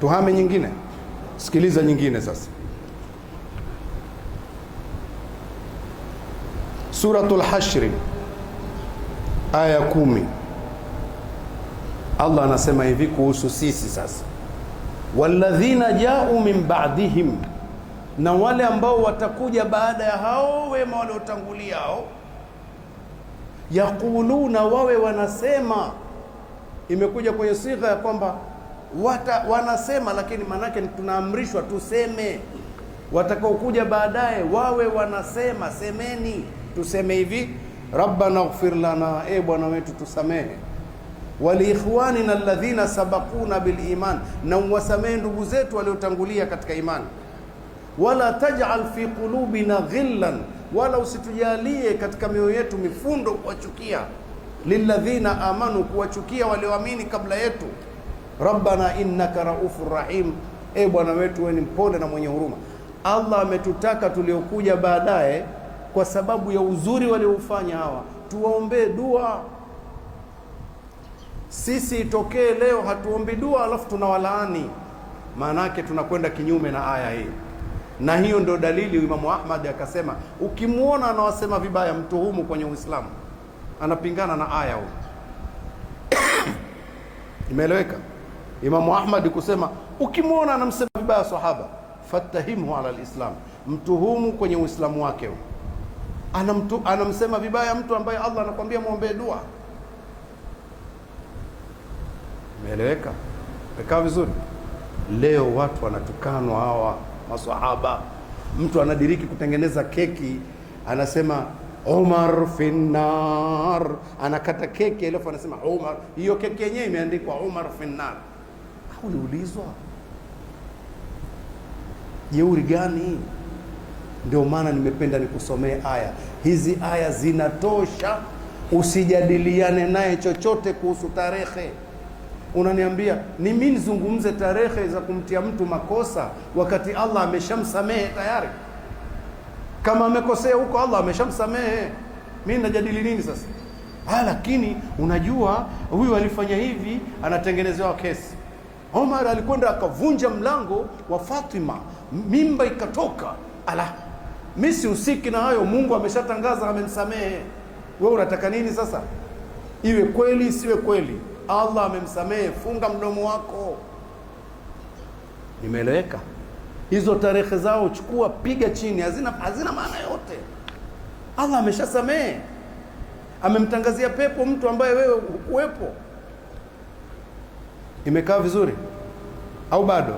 Tuhame nyingine, sikiliza nyingine sasa. Suratul Hashri aya 10, Allah anasema hivi kuhusu sisi sasa: walladhina jau min ba'dihim, na wale ambao watakuja baada ya hao wema waliotangulia hao, yaquluna, wawe wanasema. Imekuja kwenye sigha ya kwamba wanasema, lakini manake tunaamrishwa tuseme. Watakaokuja baadaye wawe wanasema, semeni, tuseme hivi: rabbana ighfir lana, Bwana wetu tusamehe, waliikhwanina alladhina sabaquna bil iman, na uwasamehe ndugu zetu waliotangulia katika imani. Wala taj'al fi qulubina ghillan, wala usitujalie katika mioyo yetu mifundo kuwachukia, lilladhina amanu, kuwachukia walioamini kabla yetu. Rabbana innaka raufur rahim, Bwana wetu wewe ni mpole na mwenye huruma. Allah ametutaka tuliokuja baadaye, kwa sababu ya uzuri walioufanya hawa, tuwaombee dua. Sisi itokee leo hatuombi dua alafu tunawalaani, maana yake tunakwenda kinyume na aya hii. Na hiyo ndio dalili Imamu Ahmad akasema, ukimuona anawasema vibaya mtuhumu kwenye Uislamu, anapingana na aya huko. Imeeleweka? Imamu Ahmad kusema ukimuona anamsema vibaya sahaba, fatahimhu ala alislam, mtuhumu kwenye Uislamu wake huko. Anamsema vibaya mtu ambaye Allah anakuambia muombe dua. Imeeleweka? Mekaa vizuri? Leo watu wanatukanwa hawa maswahaba. Mtu anadiriki kutengeneza keki, anasema Umar finnar, anakata keki alafu anasema Umar. Hiyo keki yenyewe imeandikwa Umar finnar. Uliulizwa jeuri gani? Ndio maana nimependa nikusomee aya hizi. Aya zinatosha, usijadiliane naye chochote kuhusu tarehe. Unaniambia ni mimi nizungumze tarehe za kumtia mtu makosa wakati Allah ameshamsamehe tayari? Kama amekosea huko Allah ameshamsamehe, mimi najadili nini sasa? Lakini unajua huyu alifanya hivi, anatengenezewa kesi. Omar alikwenda akavunja mlango wa Fatima, mimba ikatoka. Mimi sihusiki na hayo, Mungu ameshatangaza amemsamehe. Wewe unataka nini sasa? Iwe kweli siwe kweli, Allah amemsamehe, funga mdomo wako. Nimeeleweka? Hizo tarehe zao chukua, piga chini, hazina maana yote. Allah ameshasamehe, amemtangazia pepo mtu ambaye wewe hukuwepo. Imekaa vizuri au bado?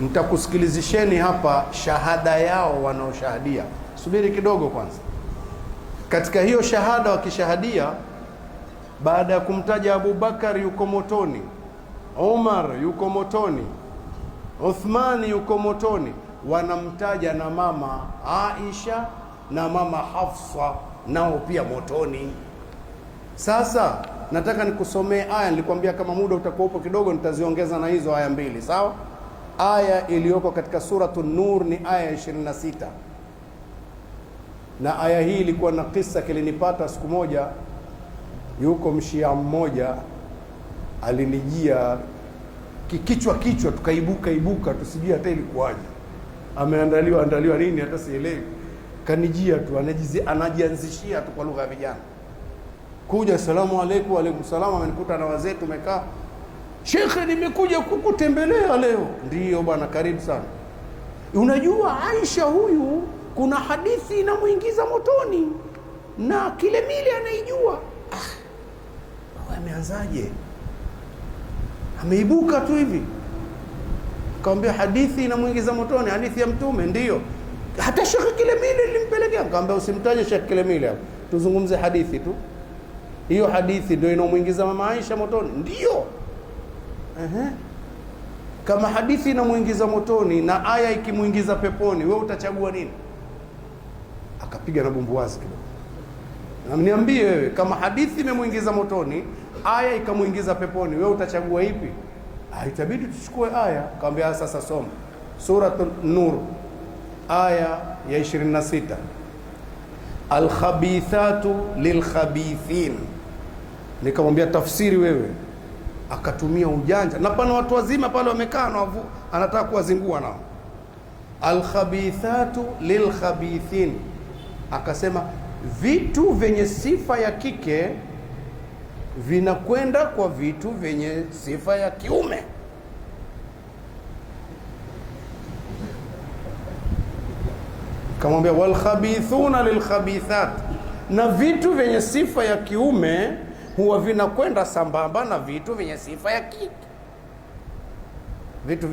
Nitakusikilizisheni hapa shahada yao wanaoshahadia. Subiri kidogo kwanza. Katika hiyo shahada wakishahadia, baada ya kumtaja Abu Bakar yuko motoni, Umar yuko motoni, Uthmani yuko motoni, wanamtaja na mama Aisha na mama Hafsa nao pia motoni. Sasa nataka nikusomee aya. Nilikwambia kama muda utakuwa upo kidogo nitaziongeza na hizo aya mbili, sawa? Aya iliyoko katika suratul Nur ni aya 26. Na aya hii ilikuwa na kisa kilinipata siku moja. Yuko mshia mmoja alinijia kichwa tukaibuka tusijui hata ilikuwaje. Ameandaliwa nini hata sielewi. Kanijia tu anajianzishia tu kwa lugha ya vijana. Kuja asalamu alaykum, alaykum salaam, amenikuta na wazee tumekaa. Shekhe, nimekuja kukutembelea leo. Ndiyo bwana, karibu sana. Unajua Aisha huyu kuna hadithi inamuingiza motoni na kile mili anaijua. Ameanzaje? Ameibuka tu hivi. Kaambia hadithi inamuingiza motoni, hadithi ya Mtume. Ndiyo, hata Sheikh kile mili nilimpelekea. Kaambia usimtaje Sheikh kile mili hapo, tuzungumze hadithi tu. Hiyo hadithi ndio inamuingiza mama Aisha motoni. Ndiyo. Kama hadithi inamuingiza motoni na aya ikimuingiza peponi, wewe utachagua nini? Akapiga na bumbuwazi kidogo. Na niambie wewe, kama hadithi imemuingiza motoni, aya ikamuingiza peponi, wewe utachagua ipi? Itabidi tuchukue aya. Kaambia sasa soma suratul Nur aya ya 26. Al-khabithatu lil-khabithin. Nikamwambia tafsiri wewe. akatumia ujanja, na pana watu wazima pale wamekaa na anataka kuwazingua nao. Alkhabithatu lilkhabithin, akasema vitu vyenye sifa ya kike vinakwenda kwa vitu vyenye sifa ya kiume. Kamwambia walkhabithuna lilkhabithat, na vitu vyenye sifa ya kiume huwa vinakwenda sambamba na vitu vyenye sifa ya kike. Vitu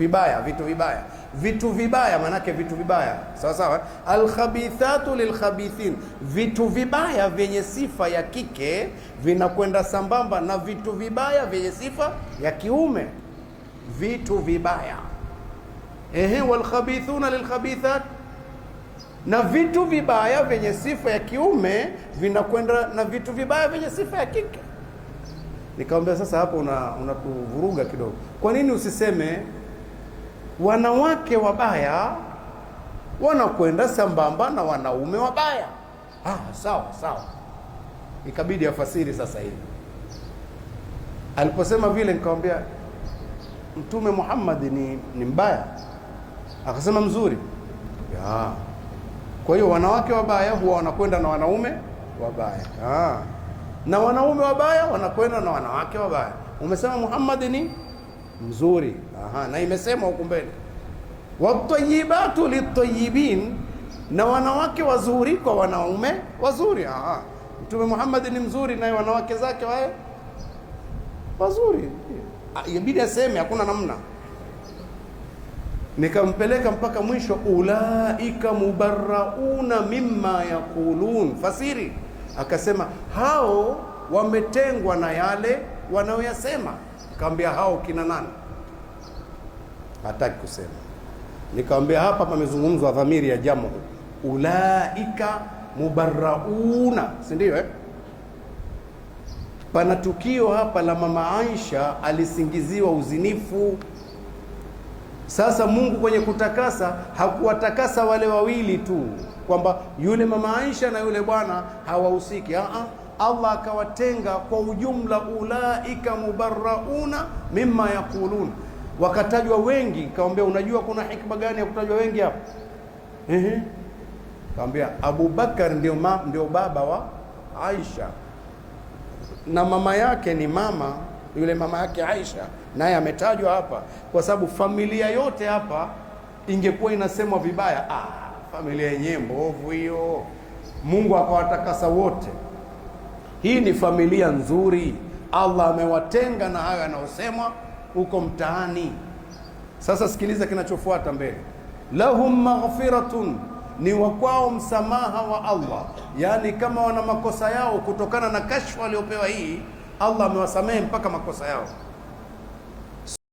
vibaya manake vitu vibaya, sawa sawa. Alkhabithatu lilkhabithin, vitu vibaya vyenye sifa ya kike vinakwenda sambamba na vitu vibaya vyenye sifa ya kiume. Vitu vibaya, walkhabithuna lilkhabithat, na vitu vibaya vyenye sifa ya kiume vinakwenda na vitu vibaya vyenye sifa ya kike. Nikamwambia sasa hapo unatuvuruga kidogo. Kwa nini usiseme wanawake wabaya wanakwenda sambamba na wanaume wabaya? Sawa. Ikabidi afasiri sasa hivi. Aliposema vile, nikamwambia Mtume Muhammad ni mbaya? Akasema mzuri. Kwa hiyo wanawake wabaya huwa wanakwenda na wanaume wabaya, na wanaume wabaya wanakwenda na wanawake wabaya. Umesema Muhammad ni mzuri, na imesema huko mbele watayibatu litayibin, na wanawake wazuri kwa wanaume wazuri. Mtume Muhammad ni mzuri, na wanawake zake wae wazuri. Ibidi aseme, hakuna namna. Nikampeleka mpaka mwisho, ulaika mubarrauna mimma yaqulun, fasiri. Akasema hao wametengwa na yale wanaoyasema. Kaambia hao kina nani? Hataki kusema. Nikamwambia hapa pamezungumzwa dhamiri ya jamu, ulaika mubarrauna, si ndio? Pana tukio hapa la mama Aisha, alisingiziwa uzinifu. Sasa Mungu kwenye kutakasa hakuwatakasa wale wawili tu, kwamba yule mama Aisha na yule bwana hawahusiki. Allah akawatenga kwa ujumla, ulaika mubarrauna mimma yaqulun. Wakatajwa wengi. Kaambia unajua kuna hikma gani ya kutajwa wengi hapa? Kaambia Abu Bakar ndio baba wa Aisha, na mama yake ni yule mama yake Aisha, naye ametajwa hapa kwa sababu familia yote hapa ingekuwa inasemwa vibaya, familia yenyewe mbovu hiyo. Mungu akawatakasa wote. Hii ni familia nzuri, Allah amewatenga na hayo yanayosemwa huko mtaani. Sasa sikiliza kinachofuata mbele, lahum maghfiratun, ni wakwao msamaha wa Allah. Yani kama wana makosa yao kutokana na kashfa waliopewa hii, Allah amewasamehe mpaka makosa yao.